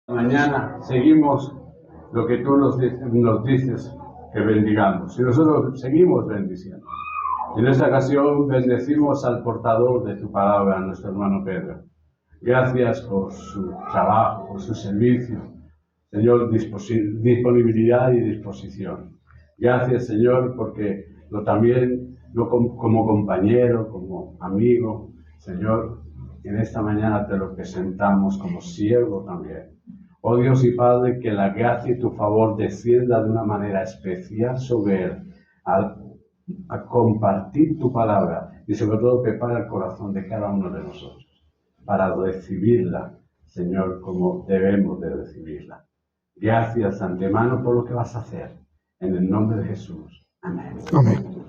Mañana seguimos lo que tú nos dices que bendigamos, y nosotros seguimos bendiciendo. En esta ocasión bendecimos al portador de tu palabra, nuestro hermano Pedro. Gracias por su trabajo, por su servicio, Señor, disponibilidad y disposición. Gracias, Señor, porque también como compañero, como amigo, Señor, en esta mañana te lo presentamos como siervo también. Oh Dios y Padre, que la gracia y tu favor descienda de una manera especial sobre él, a compartir tu palabra y sobre todo prepara el corazón de cada uno de nosotros para recibirla, Señor, como debemos de recibirla. Gracias de antemano por lo que vas a hacer. En el nombre de Jesús. Amén. Amén.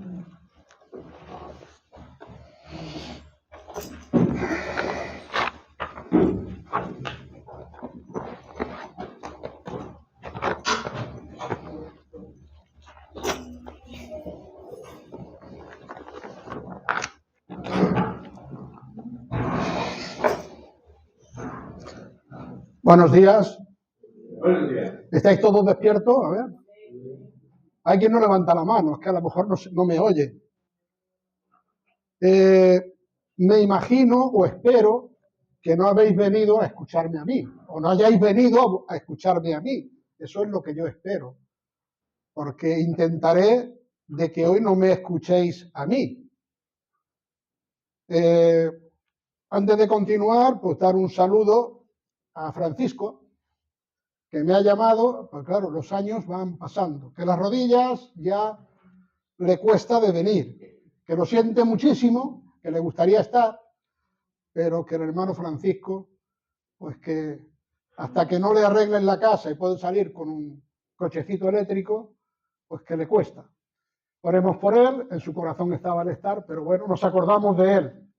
Buenos días. Buenos días. ¿Estáis todos despiertos? A ver. Hay quien no levanta la mano, es que a lo mejor no me oye. Me imagino o espero que no habéis venido a escucharme a mí, o no hayáis venido a escucharme a mí. Eso es lo que yo espero, porque intentaré de que hoy no me escuchéis a mí. Antes de continuar, pues dar un saludo a Francisco, que me ha llamado, pues claro, los años van pasando, que las rodillas ya le cuesta de venir, que lo siente muchísimo, que le gustaría estar, pero que el hermano Francisco, pues que hasta que no le arreglen la casa y puede salir con un cochecito eléctrico, pues que le cuesta. Oremos por él, en su corazón estaba el estar, pero bueno, nos acordamos de él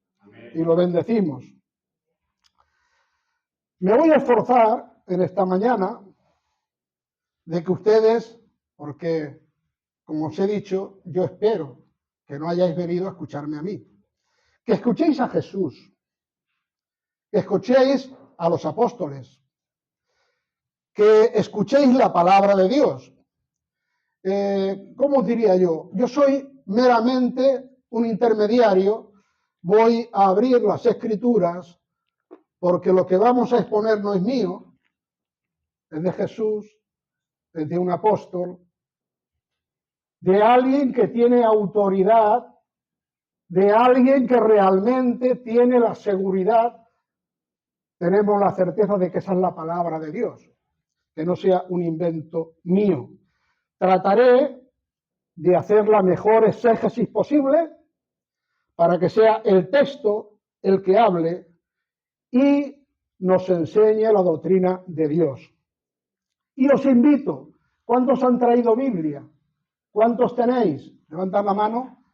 y lo bendecimos. Me voy a esforzar en esta mañana de que ustedes, porque como os he dicho, yo espero que no hayáis venido a escucharme a mí, que escuchéis a Jesús, que escuchéis a los apóstoles, que escuchéis la palabra de Dios. ¿Cómo os diría yo? Yo soy meramente un intermediario, voy a abrir las Escrituras, porque lo que vamos a exponer no es mío, es de Jesús, es de un apóstol, de alguien que tiene autoridad, de alguien que realmente tiene la seguridad, tenemos la certeza de que esa es la palabra de Dios, que no sea un invento mío. Trataré de hacer la mejor exégesis posible para que sea el texto el que hable y nos enseñe la doctrina de Dios. Y os invito, ¿cuántos han traído Biblia? ¿Cuántos tenéis? Levantad la mano.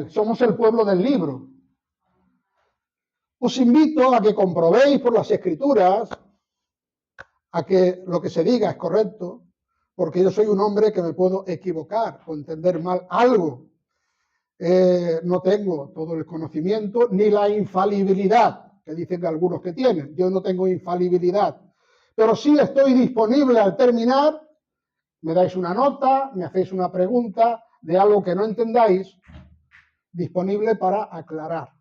Somos el pueblo del libro. Os invito a que comprobéis por las Escrituras a que lo que se diga es correcto, porque yo soy un hombre que me puedo equivocar o entender mal algo. No tengo todo el conocimiento ni la infalibilidad que dicen algunos que tienen. Yo no tengo infalibilidad, pero sí estoy disponible al terminar. Me dais una nota, me hacéis una pregunta de algo que no entendáis, disponible para aclarar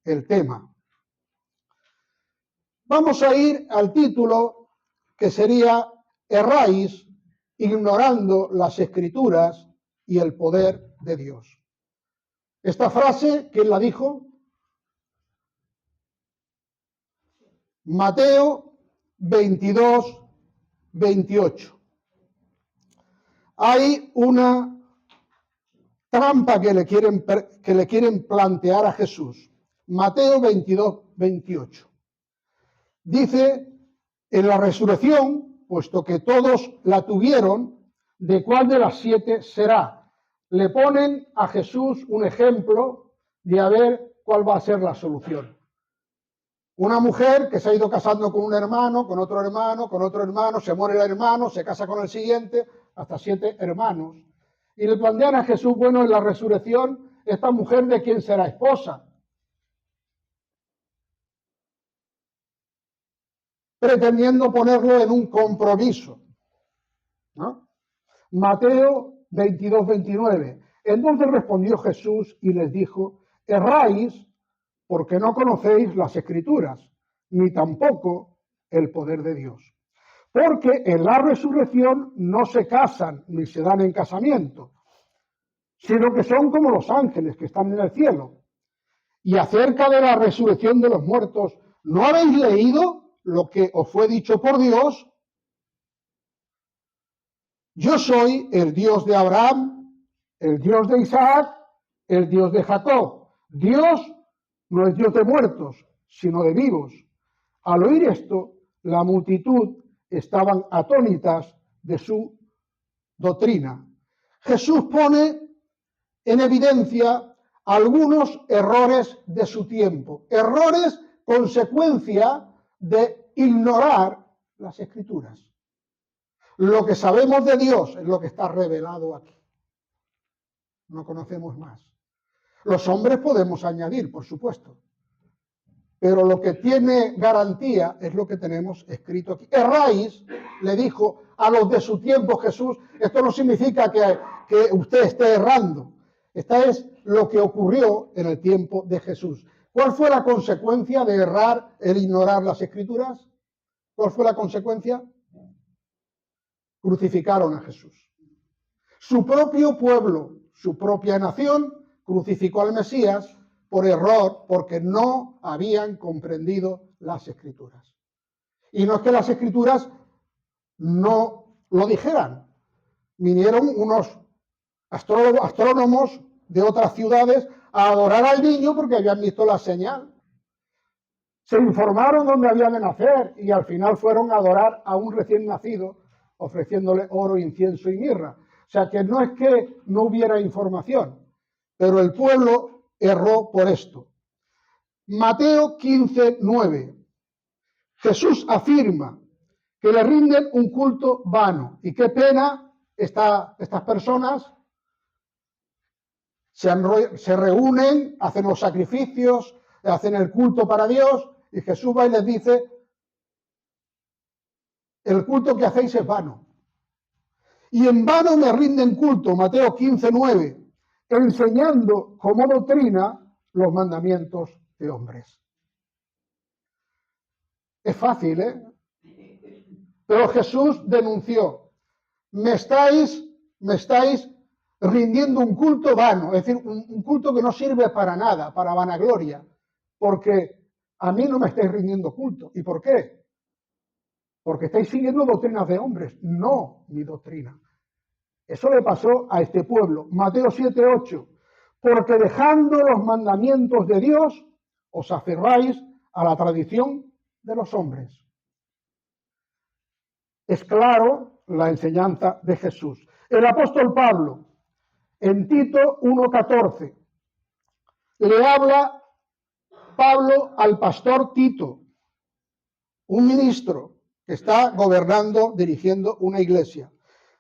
el tema. Vamos a ir al título que sería Erráis ignorando las Escrituras y el poder de Dios. Esta frase, ¿quién la dijo? Mateo 22, 28. Hay una trampa que le quieren plantear a Jesús. Mateo 22, 28. Dice, en la resurrección, puesto que todos la tuvieron, ¿de cuál de las 7 será? Le ponen a Jesús un ejemplo de a ver cuál va a ser la solución. Una mujer que se ha ido casando con un hermano, con otro hermano, con otro hermano, se muere el hermano, se casa con el siguiente, hasta 7 hermanos. Y le plantean a Jesús, bueno, en la resurrección, esta mujer ¿de quién será esposa? pretendiendo ponerlo en un compromiso, ¿no? Mateo 22, 29. Entonces respondió Jesús y les dijo: erráis porque no conocéis las Escrituras, ni tampoco el poder de Dios. Porque en la resurrección no se casan ni se dan en casamiento, sino que son como los ángeles que están en el cielo. Y acerca de la resurrección de los muertos, ¿no habéis leído lo que os fue dicho por Dios? Yo soy el Dios de Abraham, el Dios de Isaac, el Dios de Jacob. Dios no es Dios de muertos, sino de vivos. Al oír esto, la multitud estaban atónitas de su doctrina. Jesús pone en evidencia algunos errores de su tiempo, errores consecuencia de ignorar las Escrituras. Lo que sabemos de Dios es lo que está revelado aquí. No conocemos más. Los hombres podemos añadir, por supuesto, pero lo que tiene garantía es lo que tenemos escrito aquí. Erráis, le dijo a los de su tiempo Jesús. Esto no significa que usted esté errando. Esta es lo que ocurrió en el tiempo de Jesús. ¿Cuál fue la consecuencia de errar, el ignorar las Escrituras? ¿Cuál fue la consecuencia? Crucificaron a Jesús. Su propio pueblo, su propia nación, crucificó al Mesías por error, porque no habían comprendido las Escrituras. Y no es que las Escrituras no lo dijeran. Vinieron unos astrónomos de otras ciudades a adorar al niño porque habían visto la señal. Se informaron dónde había de nacer y al final fueron a adorar a un recién nacido, ofreciéndole oro, incienso y mirra. O sea que no es que no hubiera información, pero el pueblo erró por esto. Mateo 15, 9. Jesús afirma que le rinden un culto vano. Y qué pena estas personas se reúnen, hacen los sacrificios, hacen el culto para Dios, y Jesús va y les dice: el culto que hacéis es vano. Y en vano me rinden culto, Mateo 15, 9, enseñando como doctrina los mandamientos de hombres. Es fácil, ¿eh? Pero Jesús denunció: me estáis rindiendo un culto vano, es decir, un culto que no sirve para nada, para vanagloria, porque a mí no me estáis rindiendo culto. ¿Y por qué? Porque estáis siguiendo doctrinas de hombres, no mi doctrina. Eso le pasó a este pueblo. Mateo 7, 8. Porque dejando los mandamientos de Dios, os aferráis a la tradición de los hombres. Es claro la enseñanza de Jesús. El apóstol Pablo, en Tito 1:14, le habla Pablo al pastor Tito, un ministro que está gobernando, dirigiendo una iglesia.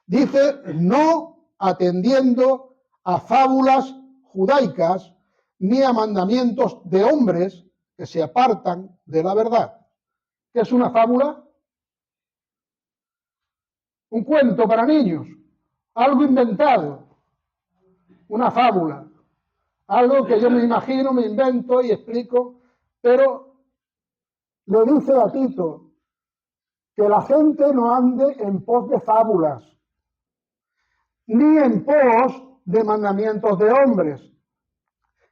Dice: no atendiendo a fábulas judaicas ni a mandamientos de hombres que se apartan de la verdad. ¿Qué es una fábula? Un cuento para niños, algo inventado, una fábula, algo que yo me imagino, me invento y explico, pero le dice a Tito que la gente no ande en pos de fábulas, ni en pos de mandamientos de hombres,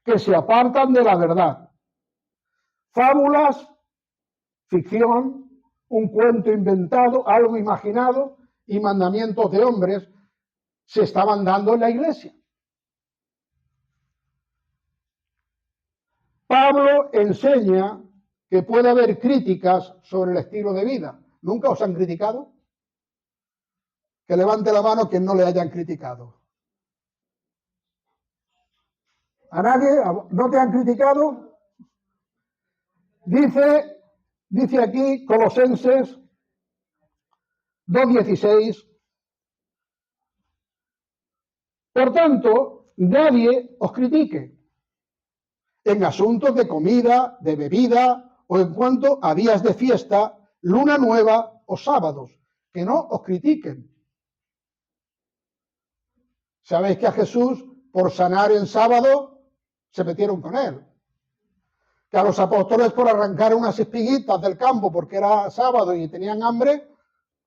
que se apartan de la verdad. Fábulas, ficción, un cuento inventado, algo imaginado, y mandamientos de hombres se estaban dando en la iglesia. Pablo enseña que puede haber críticas sobre el estilo de vida. ¿Nunca os han criticado? Que levante la mano quien no le hayan criticado. ¿A nadie? ¿No te han criticado? Dice aquí Colosenses 2:16. Por tanto, nadie os critique en asuntos de comida, de bebida o en cuanto a días de fiesta luna nueva o sábados, que no os critiquen. Sabéis que a Jesús, por sanar en sábado, se metieron con él. Que a los apóstoles, por arrancar unas espiguitas del campo porque era sábado y tenían hambre,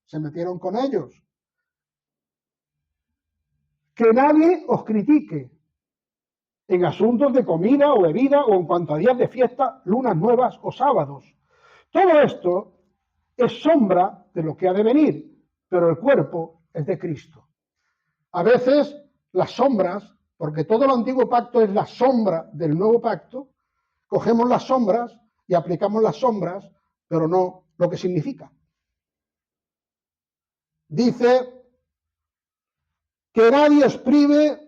se metieron con ellos. Que nadie os critique en asuntos de comida o bebida o en cuanto a días de fiesta, lunas nuevas o sábados. Todo esto es sombra de lo que ha de venir, pero el cuerpo es de Cristo. A veces las sombras, porque todo el antiguo pacto es la sombra del nuevo pacto, cogemos las sombras y aplicamos las sombras, pero no lo que significa. Dice que nadie os prive.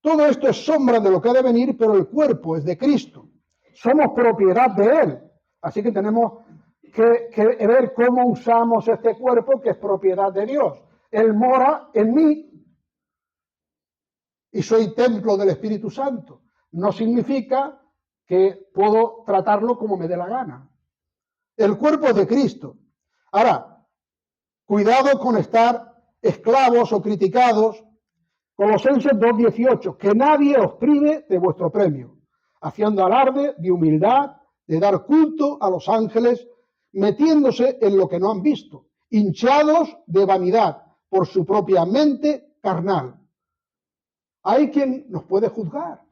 Todo esto es sombra de lo que ha de venir, pero el cuerpo es de Cristo. Somos propiedad de Él. Así que tenemos que ver cómo usamos este cuerpo que es propiedad de Dios. Él mora en mí y soy templo del Espíritu Santo. No significa que puedo tratarlo como me dé la gana. El cuerpo es de Cristo. Ahora, cuidado con estar esclavos o criticados. Colosenses 2:18, que nadie os prive de vuestro premio, haciendo alarde de humildad, de dar culto a los ángeles, metiéndose en lo que no han visto, hinchados de vanidad por su propia mente carnal. Hay quien nos puede juzgar.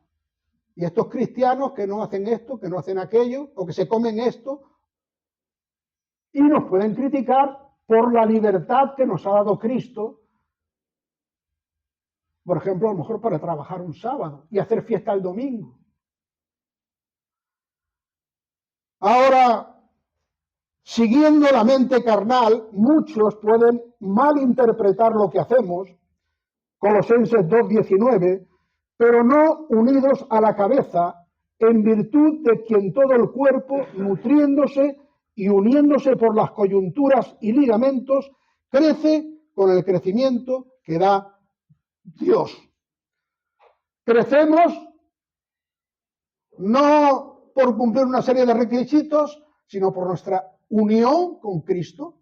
Y estos cristianos que no hacen esto, que no hacen aquello, o que se comen esto, y nos pueden criticar por la libertad que nos ha dado Cristo. Por ejemplo, a lo mejor para trabajar un sábado y hacer fiesta el domingo. Ahora, siguiendo la mente carnal, muchos pueden malinterpretar lo que hacemos, Colosenses 2:19, pero no unidos a la cabeza, en virtud de quien todo el cuerpo, nutriéndose y uniéndose por las coyunturas y ligamentos, crece con el crecimiento que da Dios. Crecemos no por cumplir una serie de requisitos, sino por nuestra unión con Cristo.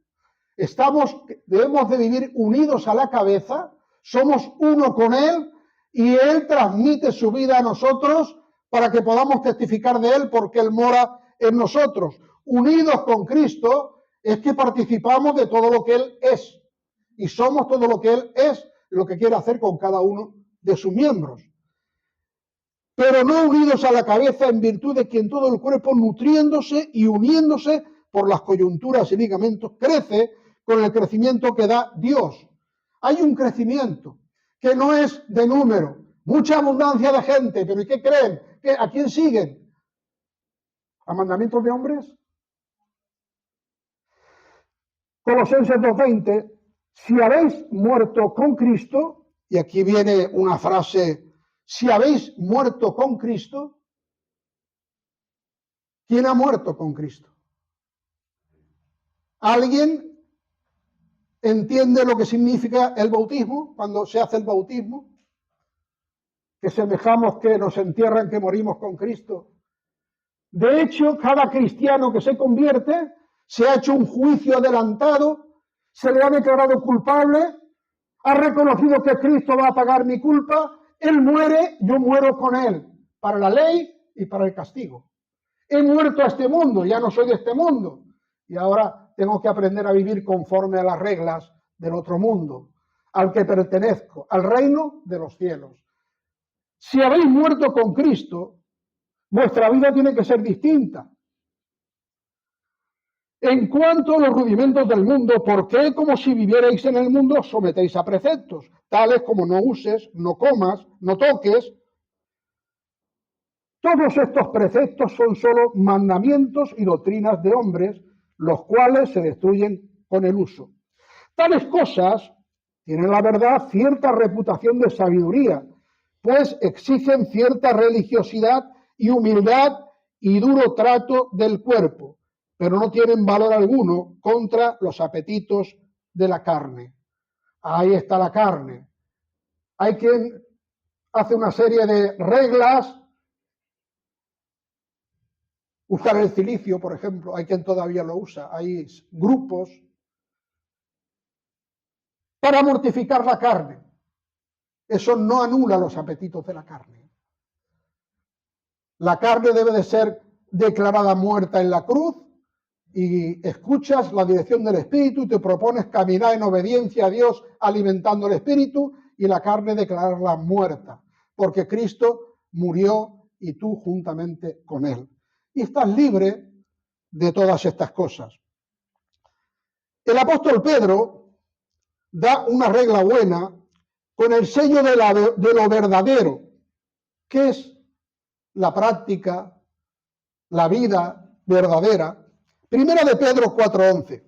Debemos de vivir unidos a la cabeza, somos uno con Él y Él transmite su vida a nosotros para que podamos testificar de Él porque Él mora en nosotros. Unidos con Cristo es que participamos de todo lo que Él es y somos todo lo que Él es, lo que quiere hacer con cada uno de sus miembros. Pero no unidos a la cabeza en virtud de quien todo el cuerpo, nutriéndose y uniéndose por las coyunturas y ligamentos, crece con el crecimiento que da Dios. Hay un crecimiento que no es de número, mucha abundancia de gente, pero ¿y qué creen? ¿A quién siguen? ¿A mandamientos de hombres? Colosenses 2:20, si habéis muerto con Cristo, y aquí viene una frase, si habéis muerto con Cristo, ¿quién ha muerto con Cristo? ¿Alguien entiende lo que significa el bautismo cuando se hace el bautismo? Que semejamos que nos entierran, que morimos con Cristo. De hecho, cada cristiano que se convierte se ha hecho un juicio adelantado, se le ha declarado culpable, ha reconocido que Cristo va a pagar mi culpa, Él muere, yo muero con Él, para la ley y para el castigo. He muerto a este mundo, ya no soy de este mundo, y ahora tengo que aprender a vivir conforme a las reglas del otro mundo, al que pertenezco, al reino de los cielos. Si habéis muerto con Cristo, vuestra vida tiene que ser distinta. En cuanto a los rudimentos del mundo, ¿por qué, como si vivierais en el mundo, os sometéis a preceptos, tales como no uses, no comas, no toques? Todos estos preceptos son solo mandamientos y doctrinas de hombres, los cuales se destruyen con el uso. Tales cosas tienen, la verdad, cierta reputación de sabiduría, pues exigen cierta religiosidad y humildad y duro trato del cuerpo, pero no tienen valor alguno contra los apetitos de la carne. Ahí está la carne. Hay quien hace una serie de reglas, usar el cilicio, por ejemplo, hay quien todavía lo usa, hay grupos para mortificar la carne. Eso no anula los apetitos de la carne. La carne debe de ser declarada muerta en la cruz y escuchas la dirección del Espíritu y te propones caminar en obediencia a Dios alimentando el Espíritu y la carne declararla muerta, porque Cristo murió y tú juntamente con Él. Y estás libre de todas estas cosas. El apóstol Pedro da una regla buena con el sello de lo verdadero, que es la práctica, la vida verdadera. Primera de Pedro 4:11.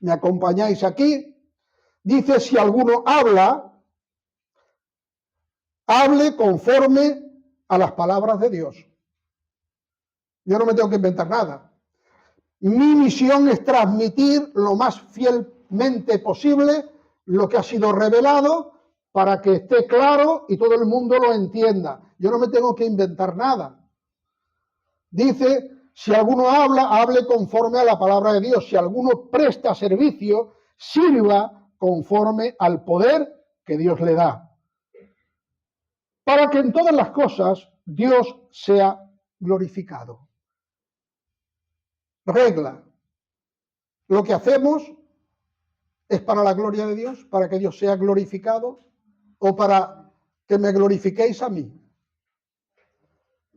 ¿Me acompañáis aquí? Dice, si alguno habla, hable conforme a las palabras de Dios. Yo no me tengo que inventar nada. Mi misión es transmitir lo más fielmente posible lo que ha sido revelado para que esté claro y todo el mundo lo entienda. Yo no me tengo que inventar nada. Dice, si alguno habla, hable conforme a la palabra de Dios. Si alguno presta servicio, sirva conforme al poder que Dios le da. Para que en todas las cosas Dios sea glorificado. Regla. Lo que hacemos es para la gloria de Dios, para que Dios sea glorificado o para que me glorifiquéis a mí.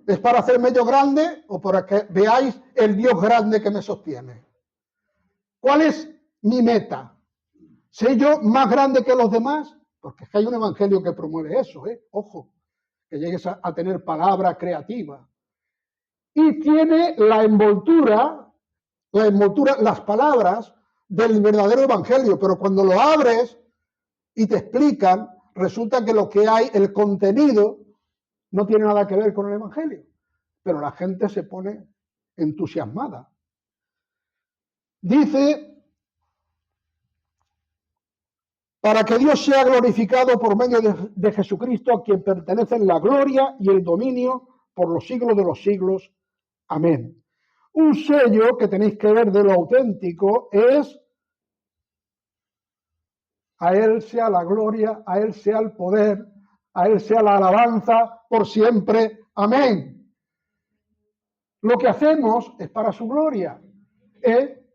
¿Es para hacerme yo grande o para que veáis el Dios grande que me sostiene? ¿Cuál es mi meta? ¿Soy yo más grande que los demás? Porque es que hay un evangelio que promueve eso, ojo, que llegues a tener palabra creativa. Y tiene la envoltura, las palabras del verdadero evangelio, pero cuando lo abres y te explican, resulta que lo que hay, el contenido, no tiene nada que ver con el evangelio, pero la gente se pone entusiasmada. Dice, para que Dios sea glorificado por medio de Jesucristo, a quien pertenecen la gloria y el dominio por los siglos de los siglos. Amén. Un sello que tenéis que ver de lo auténtico es: a Él sea la gloria, a Él sea el poder, a Él sea la alabanza por siempre. Amén. Lo que hacemos es para su gloria,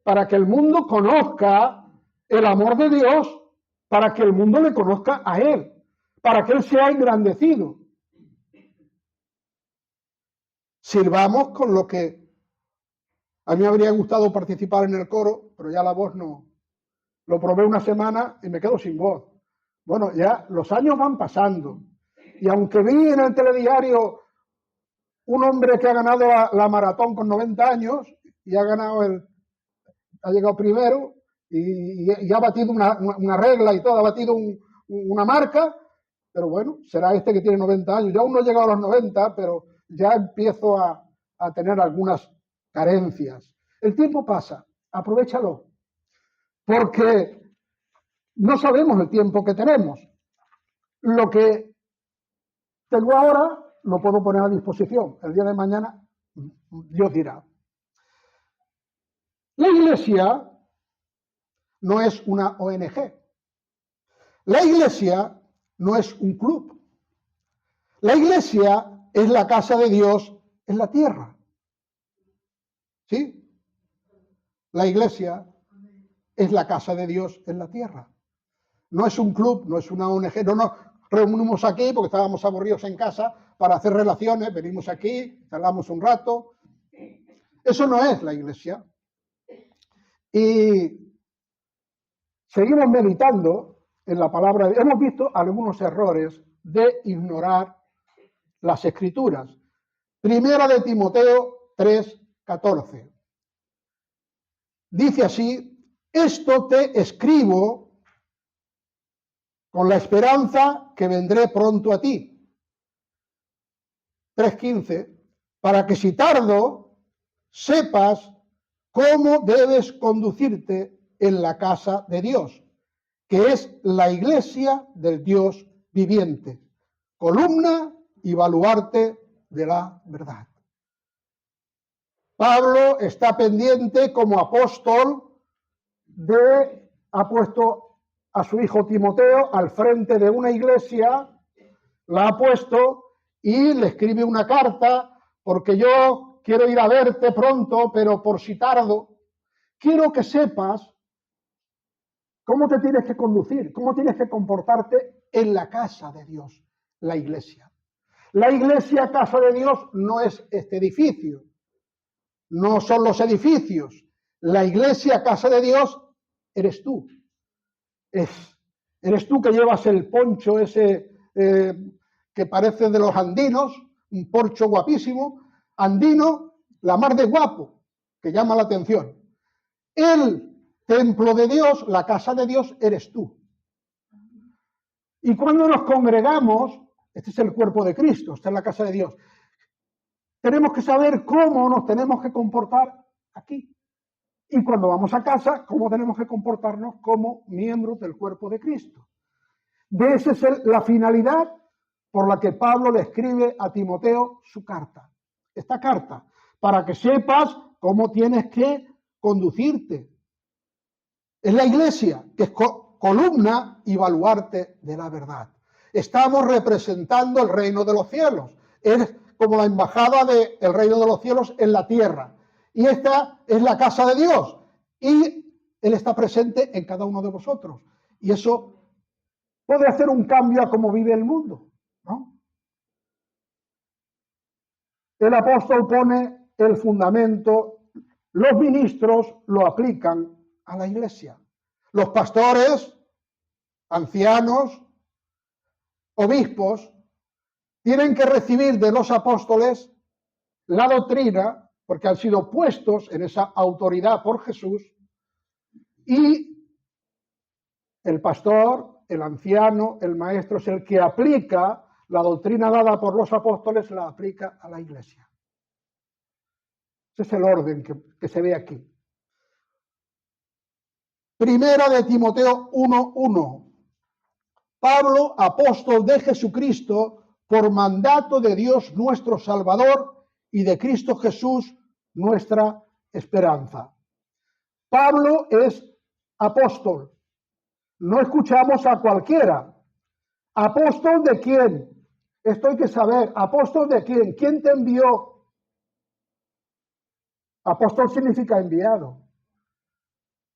para que el mundo conozca el amor de Dios, para que el mundo le conozca a Él, para que Él sea engrandecido. Sirvamos con lo que a mí me habría gustado participar en el coro, pero ya la voz no. Lo probé una semana y me quedo sin voz. Bueno, ya los años van pasando. Y aunque vi en el telediario un hombre que ha ganado la maratón con 90 años y ha llegado primero y ha batido una regla y todo, ha batido una marca, pero bueno, será este que tiene 90 años. Yo aún no he llegado a los 90, pero ya empiezo a tener algunas carencias. El tiempo pasa, aprovéchalo, porque no sabemos el tiempo que tenemos. Lo que tengo ahora lo puedo poner a disposición. El día de mañana Dios dirá. La Iglesia no es una ONG. La Iglesia no es un club. La Iglesia es la casa de Dios en la tierra. ¿Sí? La Iglesia es la casa de Dios en la tierra. No es un club, no es una ONG. No nos reunimos aquí porque estábamos aburridos en casa para hacer relaciones. Venimos aquí, charlamos un rato. Eso no es la Iglesia. Y seguimos meditando en la palabra de Dios. Hemos visto algunos errores de ignorar las Escrituras. Primera de Timoteo 3:14. Dice así: esto te escribo con la esperanza que vendré pronto a ti. 3:15. Para que si tardo, sepas cómo debes conducirte en la casa de Dios, que es la iglesia del Dios viviente, columna y baluarte de la verdad. Pablo está pendiente como apóstol ha puesto a su hijo Timoteo al frente de una iglesia, la ha puesto y le escribe una carta porque yo quiero ir a verte pronto, pero por si tardo, quiero que sepas cómo te tienes que conducir, cómo tienes que comportarte en la casa de Dios, la iglesia. La iglesia, casa de Dios, no es este edificio, no son los edificios. La iglesia, casa de Dios, eres tú. Eres tú que llevas el poncho ese que parece de los andinos, un poncho guapísimo, andino, la mar de guapo, que llama la atención. El templo de Dios, la casa de Dios, eres tú. Y cuando nos congregamos, este es el cuerpo de Cristo, esta es la casa de Dios, tenemos que saber cómo nos tenemos que comportar aquí. Y cuando vamos a casa, cómo tenemos que comportarnos como miembros del cuerpo de Cristo. De esa es la finalidad por la que Pablo le escribe a Timoteo su carta. Esta carta, para que sepas cómo tienes que conducirte. Es la iglesia, que es columna y baluarte de la verdad. Estamos representando el reino de los cielos. Es como la embajada del reino de los cielos en la tierra. Y esta es la casa de Dios. Y Él está presente en cada uno de vosotros. Y eso puede hacer un cambio a cómo vive el mundo, ¿no? El apóstol pone el fundamento, los ministros lo aplican a la iglesia. Los pastores, ancianos, obispos, tienen que recibir de los apóstoles la doctrina, porque han sido puestos en esa autoridad por Jesús, y el pastor, el anciano, el maestro es el que aplica la doctrina dada por los apóstoles, la aplica a la iglesia. Ese es el orden que se ve aquí. Primera de Timoteo 1:1. Pablo, apóstol de Jesucristo, por mandato de Dios nuestro Salvador y de Cristo Jesús, nuestra esperanza. Pablo es apóstol. No escuchamos a cualquiera. ¿Apóstol de quién? Esto hay que saber. ¿Apóstol de quién? ¿Quién te envió? Apóstol significa enviado.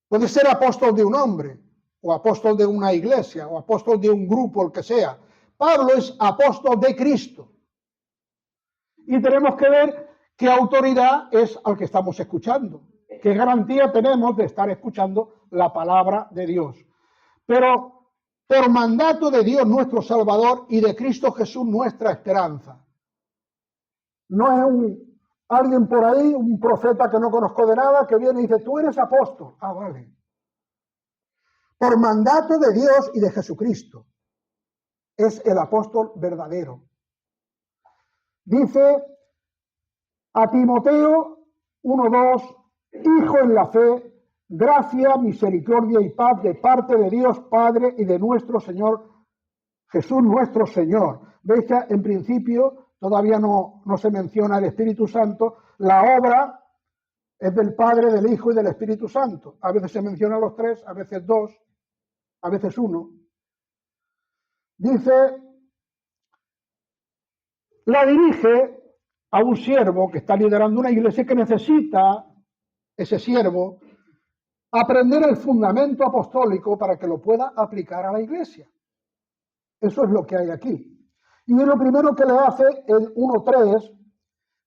Puede ser apóstol de un hombre, o apóstol de una iglesia, o apóstol de un grupo, el que sea. Pablo es apóstol de Cristo. Y tenemos que ver qué autoridad es al que estamos escuchando. ¿Qué garantía tenemos de estar escuchando la palabra de Dios? Pero por mandato de Dios nuestro Salvador y de Cristo Jesús nuestra esperanza. No es alguien por ahí, un profeta que no conozco de nada, que viene y dice, tú eres apóstol. Ah, vale. Por mandato de Dios y de Jesucristo. Es el apóstol verdadero. Dice a Timoteo 1:2, hijo en la fe, gracia, misericordia y paz de parte de Dios Padre y de nuestro Señor Jesús nuestro Señor. Veis que en principio todavía no se menciona el Espíritu Santo. La obra es del Padre, del Hijo y del Espíritu Santo. A veces se mencionan los tres, a veces dos, a veces uno. Dice, la dirige a un siervo que está liderando una iglesia que necesita, ese siervo, aprender el fundamento apostólico para que lo pueda aplicar a la iglesia. Eso es lo que hay aquí. Y lo primero que le hace en 1:3,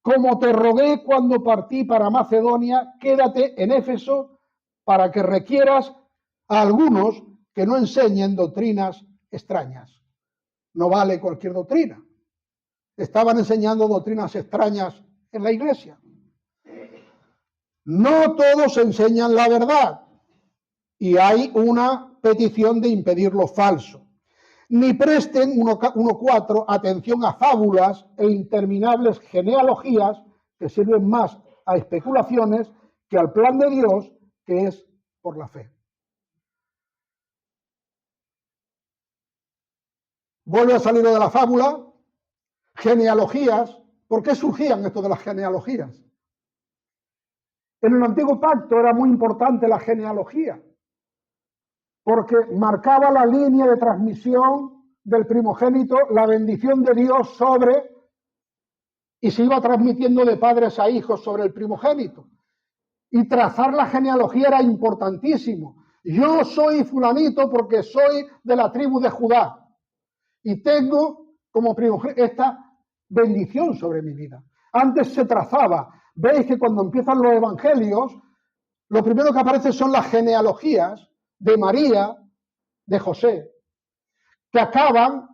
como te rogué cuando partí para Macedonia, quédate en Éfeso para que requieras a algunos que no enseñen doctrinas extrañas. No vale cualquier doctrina. Estaban enseñando doctrinas extrañas en la iglesia. No todos enseñan la verdad y hay una petición de impedir lo falso. Ni presten 1:4 atención a fábulas e interminables genealogías que sirven más a especulaciones que al plan de Dios, que es por la fe. Vuelve a salir de la fábula, genealogías. ¿Por qué surgían esto de las genealogías? En el antiguo pacto era muy importante la genealogía, porque marcaba la línea de transmisión del primogénito, la bendición de Dios sobre, y se iba transmitiendo de padres a hijos sobre el primogénito. Y trazar la genealogía era importantísimo. Yo soy fulanito porque soy de la tribu de Judá y tengo como primogénito esta bendición sobre mi vida. Antes se trazaba. Veis que cuando empiezan los evangelios, lo primero que aparece son las genealogías de María, de José, que acaban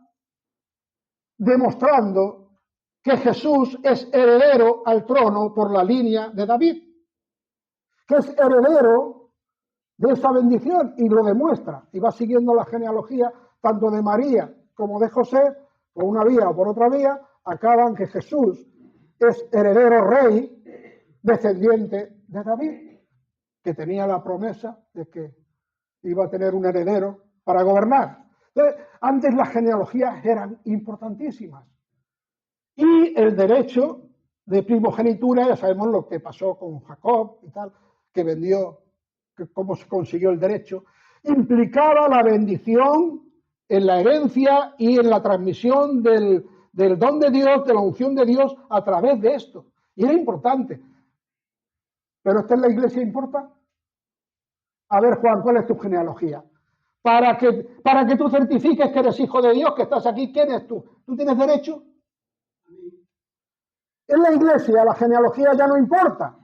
demostrando que Jesús es heredero al trono por la línea de David, que es heredero de esa bendición, y lo demuestra, y va siguiendo la genealogía tanto de María como de José, por una vía o por otra vía, acaban que Jesús es heredero rey, descendiente de David, que tenía la promesa de que iba a tener un heredero para gobernar. Entonces, antes las genealogías eran importantísimas. Y el derecho de primogenitura, ya sabemos lo que pasó con Jacob y tal, que vendió, cómo se consiguió el derecho, implicaba la bendición en la herencia y en la transmisión del don de Dios, de la unción de Dios a través de esto. Y era importante. ¿Pero esto en la iglesia importa? A ver, Juan, ¿cuál es tu genealogía? Para que tú certifiques que eres hijo de Dios, que estás aquí, ¿quién eres tú? ¿Tú tienes derecho? En la iglesia la genealogía ya no importa.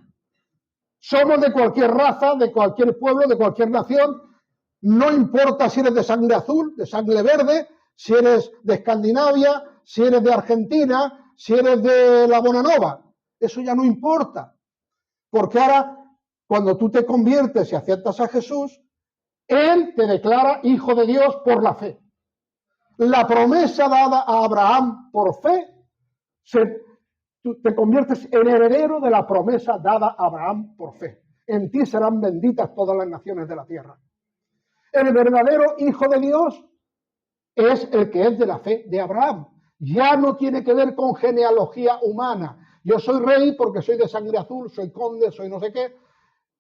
Somos de cualquier raza, de cualquier pueblo, de cualquier nación. No importa si eres de sangre azul, de sangre verde, si eres de Escandinavia, si eres de Argentina, si eres de la Bonanova. Eso ya no importa. Porque ahora, cuando tú te conviertes y aceptas a Jesús, Él te declara hijo de Dios por la fe. La promesa dada a Abraham por fe, tú te conviertes en heredero de la promesa dada a Abraham por fe. En ti serán benditas todas las naciones de la tierra. El verdadero hijo de Dios es el que es de la fe de Abraham. Ya no tiene que ver con genealogía humana. Yo soy rey porque soy de sangre azul, soy conde, soy no sé qué.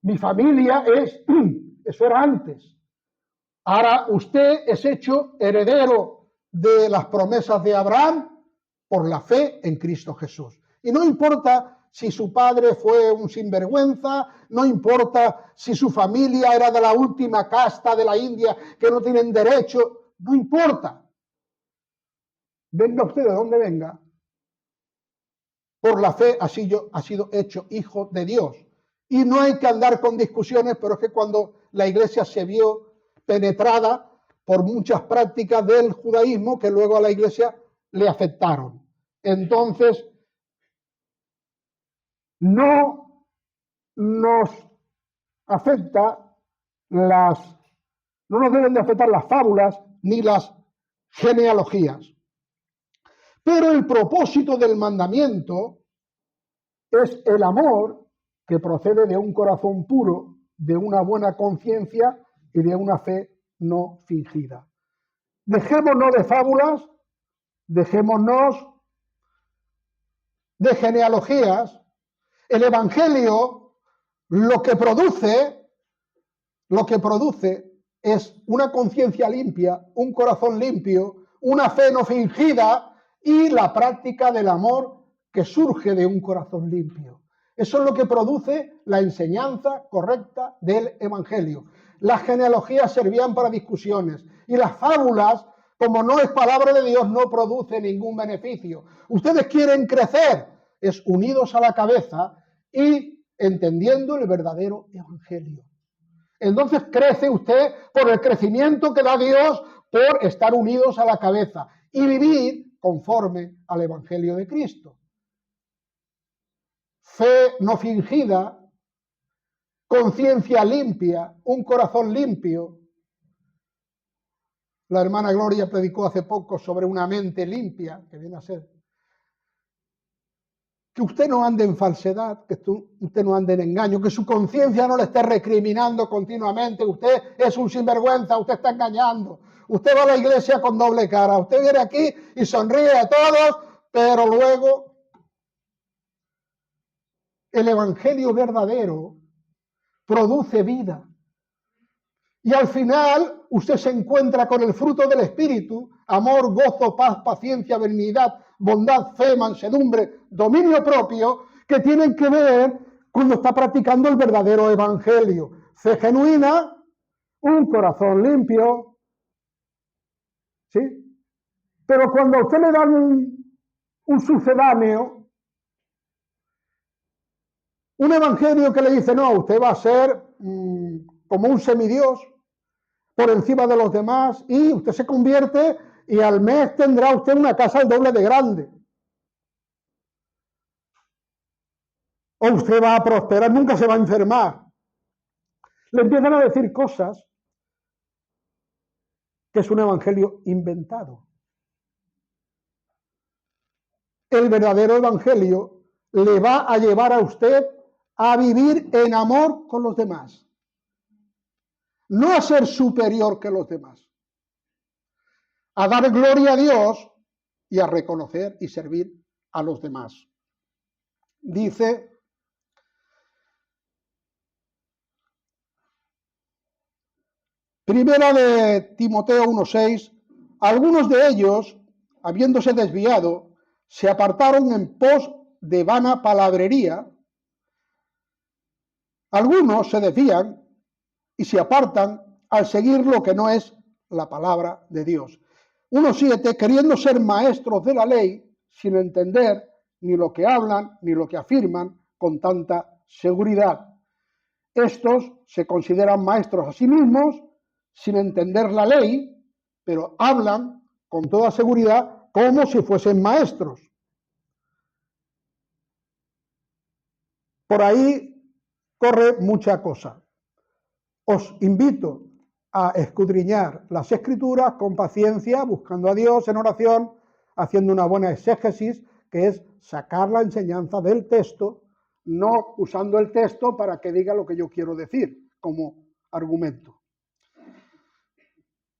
Mi familia es, eso era antes. Ahora usted es hecho heredero de las promesas de Abraham por la fe en Cristo Jesús. Y no importa si su padre fue un sinvergüenza, no importa si su familia era de la última casta de la India que no tienen derecho, no importa. Venga usted de donde venga, por la fe ha sido hecho hijo de Dios. Y no hay que andar con discusiones, pero es que cuando la iglesia se vio penetrada por muchas prácticas del judaísmo que luego a la iglesia le afectaron. Entonces, no nos afecta no nos deben de afectar las fábulas ni las genealogías. Pero el propósito del mandamiento es el amor que procede de un corazón puro, de una buena conciencia y de una fe no fingida. Dejémonos de fábulas, dejémonos de genealogías. El Evangelio lo que produce es una conciencia limpia, un corazón limpio, una fe no fingida y la práctica del amor que surge de un corazón limpio. Eso es lo que produce la enseñanza correcta del Evangelio. Las genealogías servían para discusiones y las fábulas, como no es palabra de Dios, no produce ningún beneficio. Ustedes quieren crecer, es unidos a la cabeza y entendiendo el verdadero Evangelio. Entonces crece usted por el crecimiento que da Dios por estar unidos a la cabeza y vivir conforme al Evangelio de Cristo. Fe no fingida, conciencia limpia, un corazón limpio. La hermana Gloria predicó hace poco sobre una mente limpia, que viene a ser que usted no ande en falsedad, que usted no ande en engaño, que su conciencia no le esté recriminando continuamente, usted es un sinvergüenza, usted está engañando, usted va a la iglesia con doble cara, usted viene aquí y sonríe a todos, pero luego el evangelio verdadero produce vida. Y al final usted se encuentra con el fruto del Espíritu: amor, gozo, paz, paciencia, benignidad, bondad, fe, mansedumbre, dominio propio, que tienen que ver cuando está practicando el verdadero evangelio. Fe genuina, un corazón limpio, ¿sí? Pero cuando a usted le dan un sucedáneo, un evangelio que le dice: no, usted va a ser como un semidios por encima de los demás, y usted se convierte y al mes tendrá usted una casa el doble de grande. O usted va a prosperar, nunca se va a enfermar. Le empiezan a decir cosas que es un evangelio inventado. El verdadero evangelio le va a llevar a usted a vivir en amor con los demás, no a ser superior que los demás, a dar gloria a Dios y a reconocer y servir a los demás. Dice: Primera de Timoteo 1:6, algunos de ellos, habiéndose desviado, se apartaron en pos de vana palabrería. Algunos se desvían y se apartan al seguir lo que no es la palabra de Dios. 1:7, queriendo ser maestros de la ley, sin entender ni lo que hablan ni lo que afirman con tanta seguridad. Estos se consideran maestros a sí mismos, sin entender la ley, pero hablan con toda seguridad como si fuesen maestros. Por ahí corre mucha cosa. Os invito a escudriñar las Escrituras con paciencia, buscando a Dios en oración, haciendo una buena exégesis, que es sacar la enseñanza del texto, no usando el texto para que diga lo que yo quiero decir como argumento.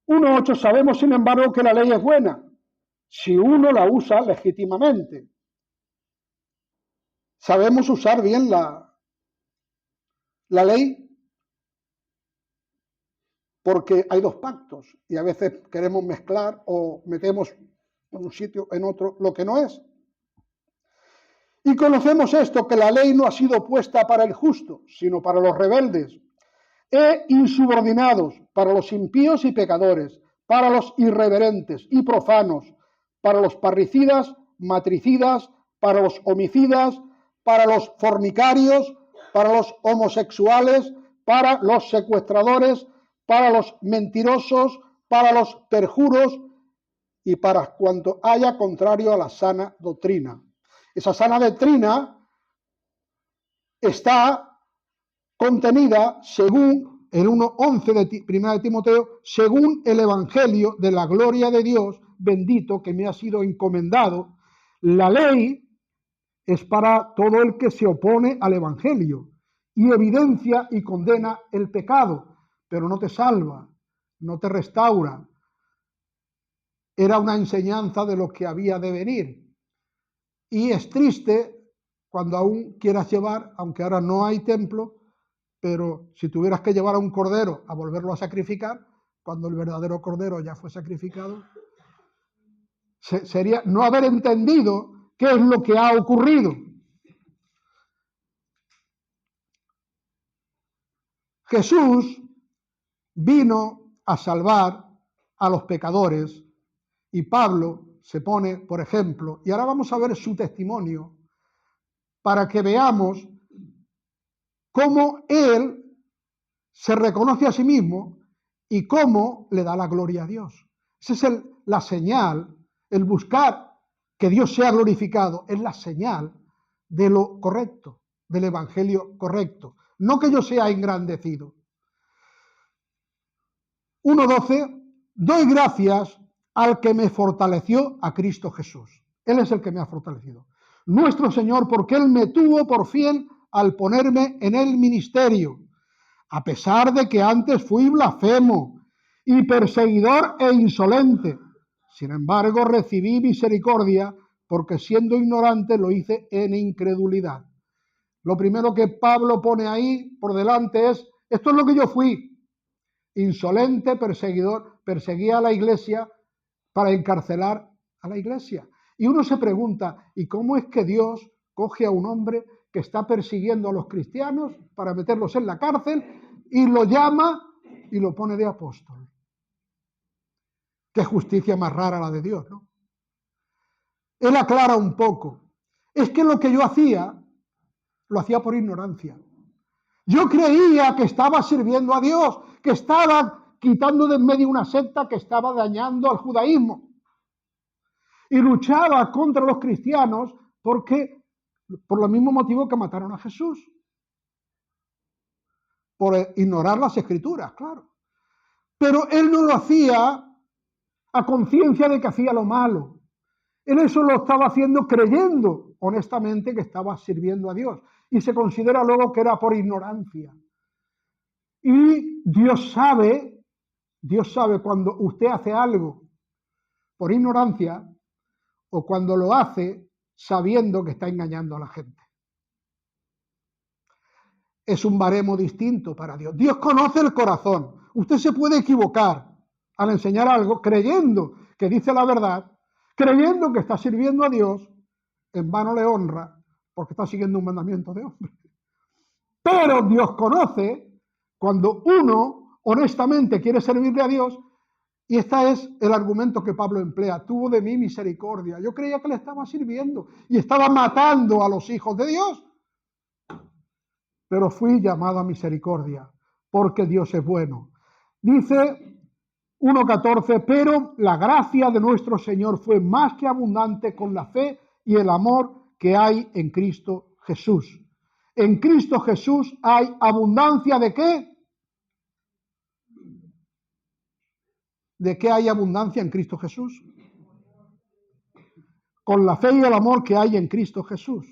1:8, sabemos sin embargo que la ley es buena si uno la usa legítimamente. Sabemos usar bien la ley porque hay dos pactos y a veces queremos mezclar o metemos en un sitio, en otro, lo que no es. Y conocemos esto, que la ley no ha sido puesta para el justo, sino para los rebeldes e insubordinados, para los impíos y pecadores, para los irreverentes y profanos, para los parricidas, matricidas, para los homicidas, para los fornicarios, para los homosexuales, para los secuestradores, para los mentirosos, para los perjuros y para cuanto haya contrario a la sana doctrina. Esa sana doctrina está contenida, según el 1:11 de 1 de Timoteo, según el Evangelio de la gloria de Dios bendito que me ha sido encomendado. La ley es para todo el que se opone al Evangelio y evidencia y condena el pecado, pero no te salva, no te restaura. Era una enseñanza de lo que había de venir. Y es triste cuando aún quieras llevar, aunque ahora no hay templo, pero si tuvieras que llevar a un cordero a volverlo a sacrificar, cuando el verdadero cordero ya fue sacrificado, sería no haber entendido qué es lo que ha ocurrido. Jesús vino a salvar a los pecadores y Pablo se pone, por ejemplo, y ahora vamos a ver su testimonio para que veamos cómo él se reconoce a sí mismo y cómo le da la gloria a Dios. Esa es la señal, el buscar que Dios sea glorificado, es la señal de lo correcto, del evangelio correcto, no que yo sea engrandecido. 1:12, doy gracias al que me fortaleció, a Cristo Jesús. Él es el que me ha fortalecido. Nuestro Señor, porque Él me tuvo por fiel al ponerme en el ministerio, a pesar de que antes fui blasfemo y perseguidor e insolente. Sin embargo, recibí misericordia porque siendo ignorante lo hice en incredulidad. Lo primero que Pablo pone ahí por delante es, esto es lo que yo fui, insolente, perseguidor, perseguía a la iglesia para encarcelar a la iglesia. Y uno se pregunta, ¿y cómo es que Dios coge a un hombre que está persiguiendo a los cristianos para meterlos en la cárcel y lo llama y lo pone de apóstol? Qué justicia más rara la de Dios, ¿no? Él aclara un poco. Es que lo que yo hacía, lo hacía por ignorancia. Yo creía que estaba sirviendo a Dios, que estaba quitando de en medio una secta que estaba dañando al judaísmo. Y luchaba contra los cristianos porque, por el mismo motivo que mataron a Jesús. Por ignorar las escrituras, claro. Pero él no lo hacía a conciencia de que hacía lo malo. Él eso lo estaba haciendo creyendo honestamente que estaba sirviendo a Dios. Y se considera luego que era por ignorancia. Y Dios sabe cuando usted hace algo por ignorancia o cuando lo hace sabiendo que está engañando a la gente. Es un baremo distinto para Dios. Dios conoce el corazón. Usted se puede equivocar al enseñar algo creyendo que dice la verdad, creyendo que está sirviendo a Dios, en vano le honra porque está siguiendo un mandamiento de hombre. Pero Dios conoce cuando uno honestamente quiere servirle a Dios, y este es el argumento que Pablo emplea: tuvo de mí misericordia. Yo creía que le estaba sirviendo y estaba matando a los hijos de Dios, pero fui llamado a misericordia porque Dios es bueno. Dice 1:14, pero la gracia de nuestro Señor fue más que abundante con la fe y el amor que hay en Cristo Jesús. En Cristo Jesús hay abundancia ¿de qué? ¿De qué hay abundancia en Cristo Jesús? Con la fe y el amor que hay en Cristo Jesús.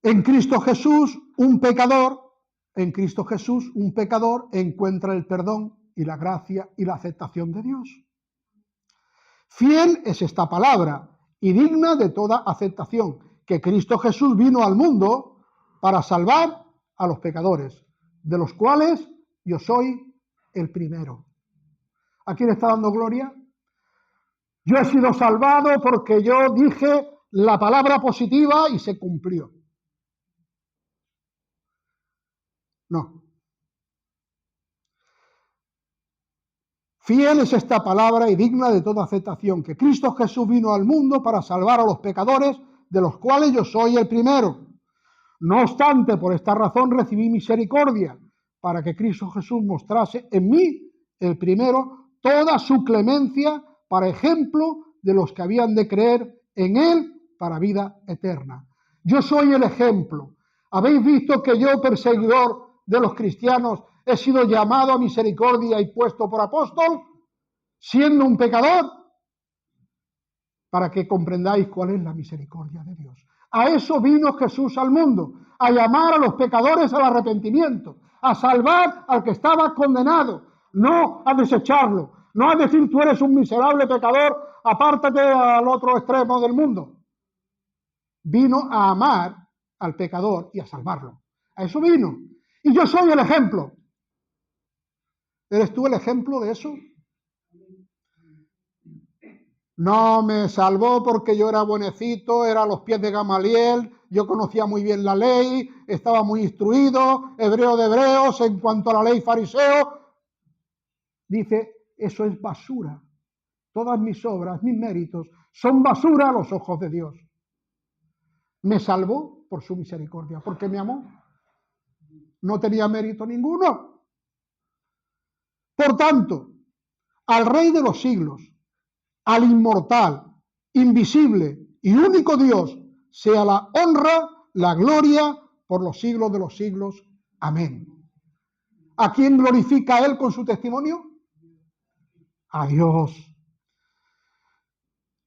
En Cristo Jesús, un pecador encuentra el perdón y la gracia y la aceptación de Dios. Fiel es esta palabra y digna de toda aceptación, que Cristo Jesús vino al mundo para salvar a los pecadores, de los cuales yo soy el primero. ¿A quién está dando gloria? Yo he sido salvado porque yo dije la palabra positiva y se cumplió. No. Fiel es esta palabra y digna de toda aceptación, que Cristo Jesús vino al mundo para salvar a los pecadores, de los cuales yo soy el primero. No obstante, por esta razón recibí misericordia, para que Cristo Jesús mostrase en mí, el primero, toda su clemencia, para ejemplo de los que habían de creer en Él para vida eterna. Yo soy el ejemplo. ¿Habéis visto que yo, perseguidor de los cristianos, he sido llamado a misericordia y puesto por apóstol, siendo un pecador? Para que comprendáis cuál es la misericordia de Dios. A eso vino Jesús al mundo, a llamar a los pecadores al arrepentimiento, a salvar al que estaba condenado, no a desecharlo, no a decir tú eres un miserable pecador, apártate al otro extremo del mundo. Vino a amar al pecador y a salvarlo. A eso vino. Y yo soy el ejemplo. ¿Eres tú el ejemplo de eso? No me salvó porque yo era buenecito, era a los pies de Gamaliel, yo conocía muy bien la ley, estaba muy instruido, hebreo de hebreos, en cuanto a la ley fariseo. Dice, eso es basura. Todas mis obras, mis méritos, son basura a los ojos de Dios. Me salvó por su misericordia, porque me amó. No tenía mérito ninguno. Por tanto, al Rey de los siglos, al inmortal, invisible y único Dios, sea la honra, la gloria por los siglos de los siglos. Amén. ¿A quién glorifica Él con su testimonio? A Dios.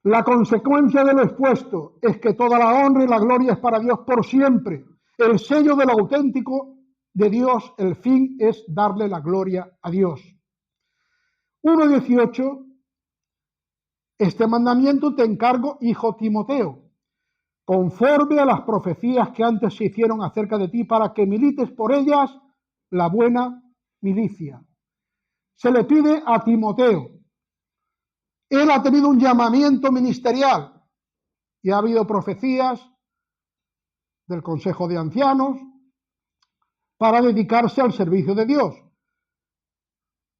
La consecuencia de lo expuesto es que toda la honra y la gloria es para Dios por siempre. El sello del auténtico de Dios, el fin es darle la gloria a Dios. 1:18. Este mandamiento te encargo, hijo Timoteo, conforme a las profecías que antes se hicieron acerca de ti, para que milites por ellas la buena milicia. Se le pide a Timoteo. Él ha tenido un llamamiento ministerial y ha habido profecías del Consejo de Ancianos para dedicarse al servicio de Dios.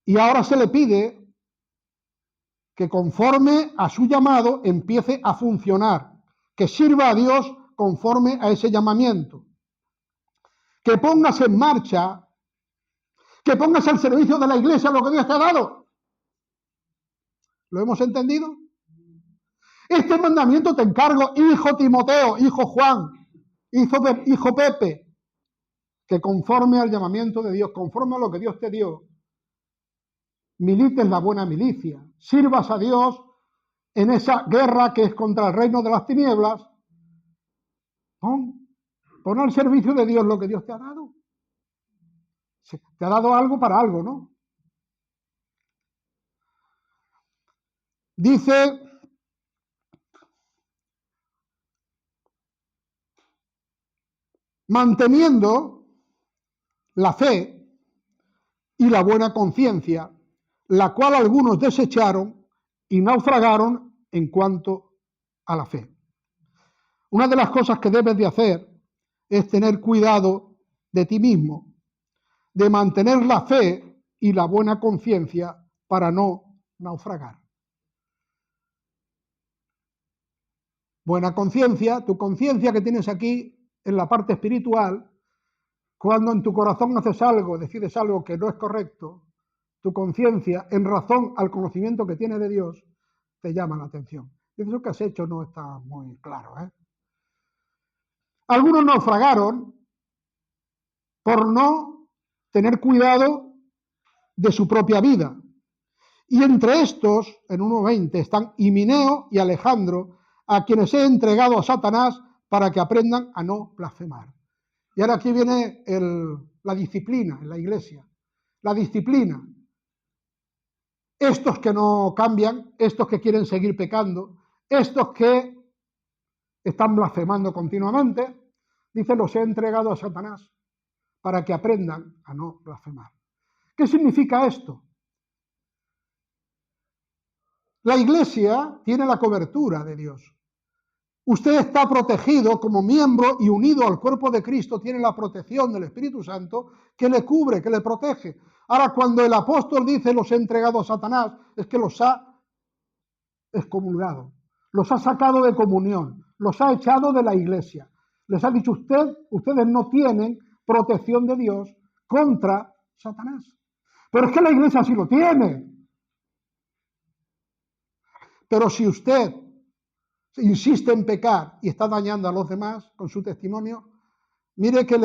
Y ahora se le pide que conforme a su llamado empiece a funcionar, que sirva a Dios conforme a ese llamamiento, que pongas en marcha, que pongas al servicio de la iglesia lo que Dios te ha dado. ¿Lo hemos entendido? Este mandamiento te encargo, hijo Timoteo, hijo Juan, hijo Pepe, que conforme al llamamiento de Dios, conforme a lo que Dios te dio, milites la buena milicia, sirvas a Dios en esa guerra que es contra el reino de las tinieblas. Pon al servicio de Dios lo que Dios te ha dado. Te ha dado algo para algo, ¿no? Dice, manteniendo la fe y la buena conciencia, la cual algunos desecharon y naufragaron en cuanto a la fe. Una de las cosas que debes de hacer es tener cuidado de ti mismo, de mantener la fe y la buena conciencia para no naufragar. Buena conciencia, tu conciencia que tienes aquí en la parte espiritual, cuando en tu corazón haces algo, decides algo que no es correcto, tu conciencia, en razón al conocimiento que tienes de Dios, te llama la atención. Dices, lo que has hecho no está muy claro, ¿eh? Algunos naufragaron por no tener cuidado de su propia vida. Y entre estos, en 1:20, están Himeneo y Alejandro, a quienes he entregado a Satanás para que aprendan a no blasfemar. Y ahora aquí viene la disciplina en la iglesia. La disciplina. Estos que no cambian, estos que quieren seguir pecando, estos que están blasfemando continuamente, dice, los he entregado a Satanás para que aprendan a no blasfemar. ¿Qué significa esto? La iglesia tiene la cobertura de Dios. Usted está protegido como miembro y unido al cuerpo de Cristo, tiene la protección del Espíritu Santo que le cubre, que le protege. Ahora, cuando el apóstol dice los he entregado a Satanás, es que los ha excomulgado, los ha sacado de comunión, los ha echado de la iglesia. Les ha dicho, ustedes no tienen protección de Dios contra Satanás. Pero es que la iglesia sí lo tiene. Pero si usted insiste en pecar y está dañando a los demás con su testimonio, mire que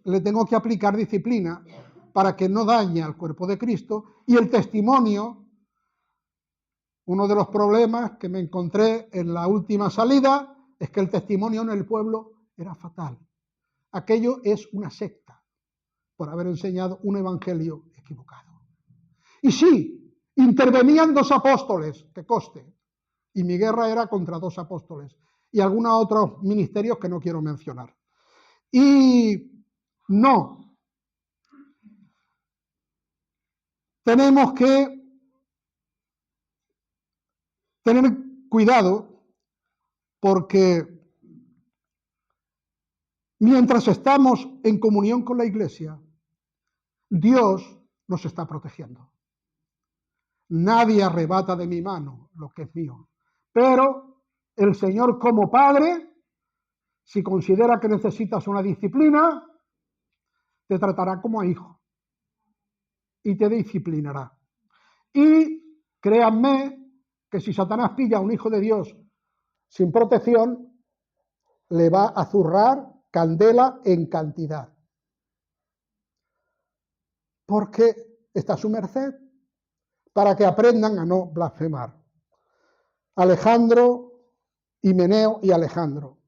le tengo que aplicar disciplina para que no dañe al cuerpo de Cristo. Y el testimonio, uno de los problemas que me encontré en la última salida, es que el testimonio en el pueblo era fatal. Aquello es una secta por haber enseñado un evangelio equivocado. Y sí, intervenían 2 apóstoles, que conste, y mi guerra era contra 2 apóstoles y algunos otros ministerios que no quiero mencionar. Y no, tenemos que tener cuidado porque mientras estamos en comunión con la iglesia, Dios nos está protegiendo. Nadie arrebata de mi mano lo que es mío. Pero el Señor como Padre, si considera que necesitas una disciplina, te tratará como a hijo y te disciplinará. Y créanme que si Satanás pilla a un hijo de Dios sin protección, le va a zurrar candela en cantidad. Porque está a su merced para que aprendan a no blasfemar. Alejandro, Himeneo y Alejandro.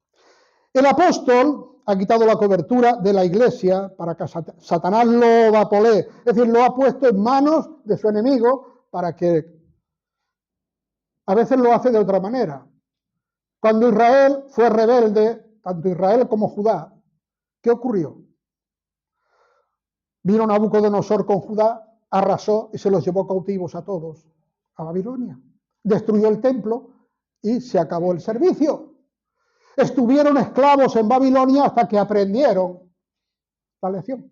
El apóstol ha quitado la cobertura de la iglesia para que Satanás lo vapulee, es decir, lo ha puesto en manos de su enemigo para que a veces lo hace de otra manera. Cuando Israel fue rebelde, tanto Israel como Judá, ¿qué ocurrió? Vino Nabucodonosor con Judá, arrasó y se los llevó cautivos a todos a Babilonia. Destruyó el templo y se acabó el servicio. Estuvieron esclavos en Babilonia hasta que aprendieron la lección.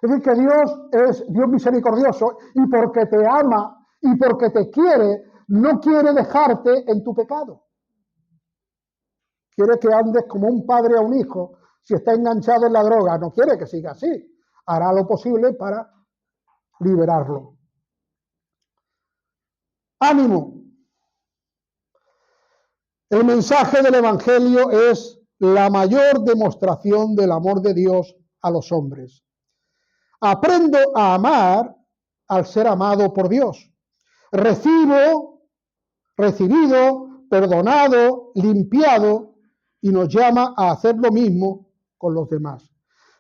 Es decir, que Dios es Dios misericordioso y porque te ama y porque te quiere, no quiere dejarte en tu pecado. Quiere que andes como un padre a un hijo. Si está enganchado en la droga, no quiere que siga así. Hará lo posible para liberarlo. ¡Ánimo! El mensaje del Evangelio es la mayor demostración del amor de Dios a los hombres. Aprendo a amar al ser amado por Dios. Recibido, perdonado, limpiado, y nos llama a hacer lo mismo con los demás.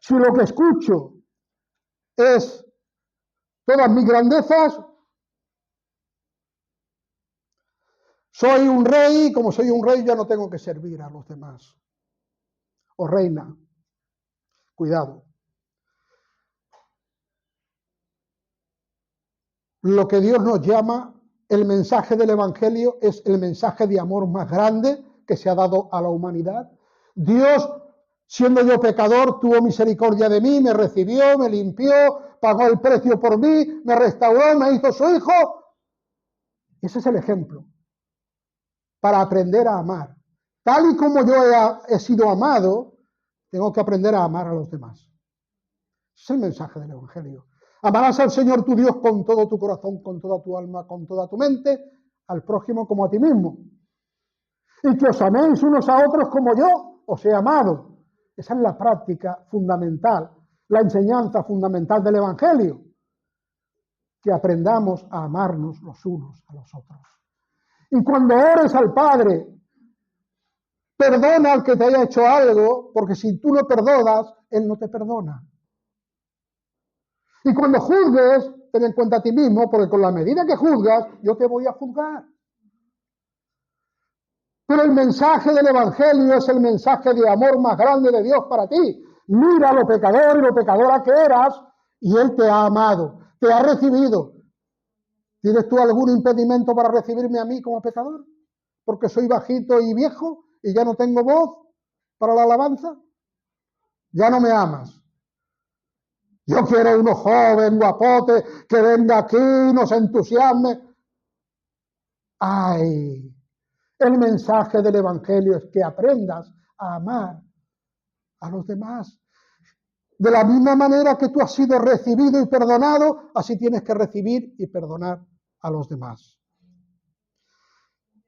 Si lo que escucho es todas mis grandezas, soy un rey, como soy un rey ya no tengo que servir a los demás. O reina, cuidado. Lo que Dios nos llama, el mensaje del Evangelio es el mensaje de amor más grande que se ha dado a la humanidad. Dios, siendo yo pecador, tuvo misericordia de mí, me recibió, me limpió, pagó el precio por mí, me restauró, me hizo su hijo. Ese es el ejemplo para aprender a amar. Tal y como yo he sido amado, tengo que aprender a amar a los demás. Ese es el mensaje del Evangelio. Amarás al Señor tu Dios con todo tu corazón, con toda tu alma, con toda tu mente, al prójimo como a ti mismo. Y que os améis unos a otros como yo os he amado. Esa es la práctica fundamental, la enseñanza fundamental del Evangelio. Que aprendamos a amarnos los unos a los otros. Y cuando ores al Padre, perdona al que te haya hecho algo, porque si tú no perdonas, Él no te perdona. Y cuando juzgues, ten en cuenta a ti mismo, porque con la medida que juzgas, yo te voy a juzgar. Pero el mensaje del Evangelio es el mensaje de amor más grande de Dios para ti. Mira lo pecador y lo pecadora que eras, y Él te ha amado, te ha recibido. ¿Tienes tú algún impedimento para recibirme a mí como pecador? Porque soy bajito y viejo y ya no tengo voz para la alabanza. Ya no me amas. Yo quiero uno joven, guapote, que venga aquí, nos entusiasme. ¡Ay! El mensaje del Evangelio es que aprendas a amar a los demás. De la misma manera que tú has sido recibido y perdonado, así tienes que recibir y perdonar a los demás.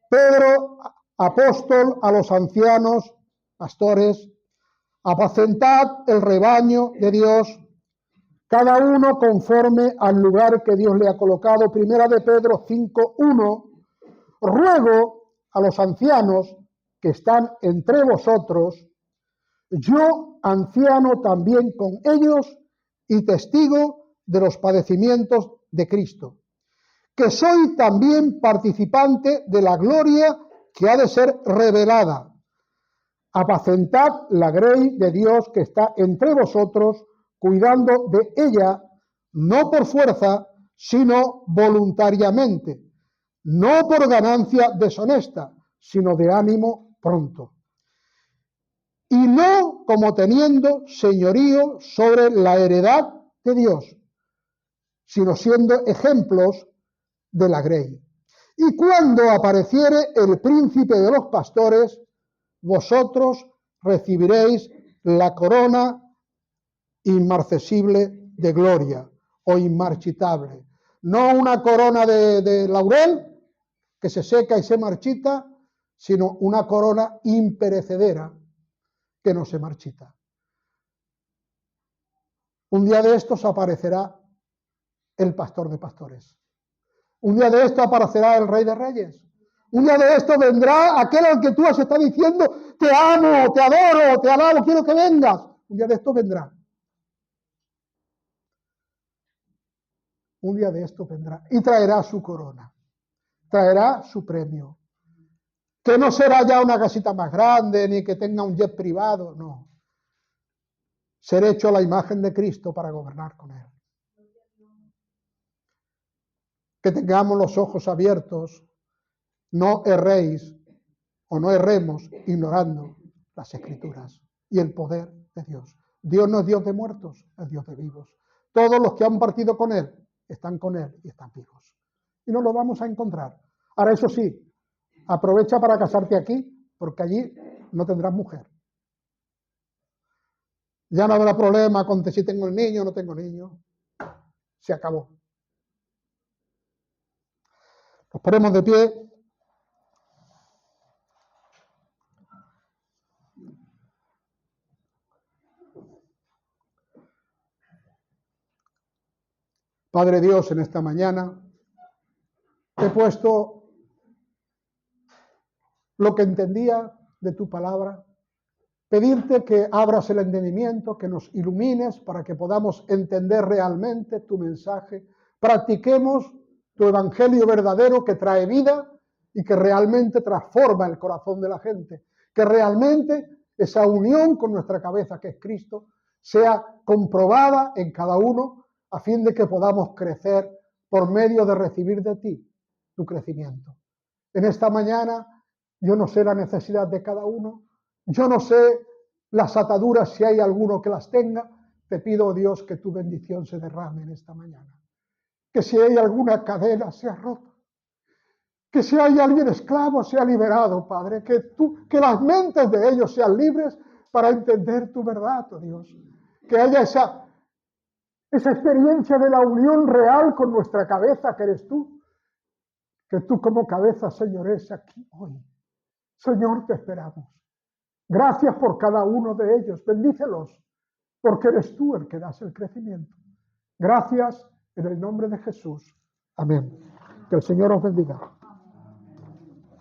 Pedro, apóstol a los ancianos, pastores, apacentad el rebaño de Dios, cada uno conforme al lugar que Dios le ha colocado. Primera de Pedro 5:1. Ruego a los ancianos que están entre vosotros, yo, anciano también con ellos y testigo de los padecimientos de Cristo, que soy también participante de la gloria que ha de ser revelada. Apacentad la grey de Dios que está entre vosotros, cuidando de ella, no por fuerza, sino voluntariamente, no por ganancia deshonesta, sino de ánimo pronto. Y no como teniendo señorío sobre la heredad de Dios, sino siendo ejemplos de la grey. Y cuando apareciere el príncipe de los pastores, vosotros recibiréis la corona inmarcesible de gloria o inmarchitable. No una corona de laurel que se seca y se marchita, sino una corona imperecedera que no se marchita. Un día de estos aparecerá el pastor de pastores. Un día de esto aparecerá el rey de reyes. Un día de esto vendrá aquel al que tú has estado diciendo, te amo, te adoro, te alabo, quiero que vengas. Un día de esto vendrá. Un día de esto vendrá y traerá su corona, traerá su premio. Que no será ya una casita más grande, ni que tenga un jet privado, no. Ser hecho a la imagen de Cristo para gobernar con Él. Que tengamos los ojos abiertos, no erréis o no erremos ignorando las Escrituras y el poder de Dios. Dios no es Dios de muertos, es Dios de vivos. Todos los que han partido con Él están con Él y están vivos. Y nos lo vamos a encontrar. Ahora, eso sí, aprovecha para casarte aquí, porque allí no tendrás mujer. Ya no habrá problema con si tengo el niño o no tengo niño. Se acabó. Nos ponemos de pie. Padre Dios, en esta mañana he puesto lo que entendía de tu palabra, pedirte que abras el entendimiento, que nos ilumines para que podamos entender realmente tu mensaje, practiquemos tu evangelio verdadero que trae vida y que realmente transforma el corazón de la gente, que realmente esa unión con nuestra cabeza que es Cristo sea comprobada en cada uno a fin de que podamos crecer por medio de recibir de ti tu crecimiento. En esta mañana yo no sé la necesidad de cada uno, yo no sé las ataduras si hay alguno que las tenga, te pido, Dios, que tu bendición se derrame en esta mañana. Que si hay alguna cadena sea rota, que si hay alguien esclavo sea liberado, Padre, que las mentes de ellos sean libres para entender tu verdad, oh Dios. Que haya esa experiencia de la unión real con nuestra cabeza que eres tú. Que tú como cabeza, Señor, es aquí hoy. Señor, te esperamos. Gracias por cada uno de ellos. Bendícelos, porque eres tú el que das el crecimiento. Gracias en el nombre de Jesús. Amén. Que el Señor os bendiga.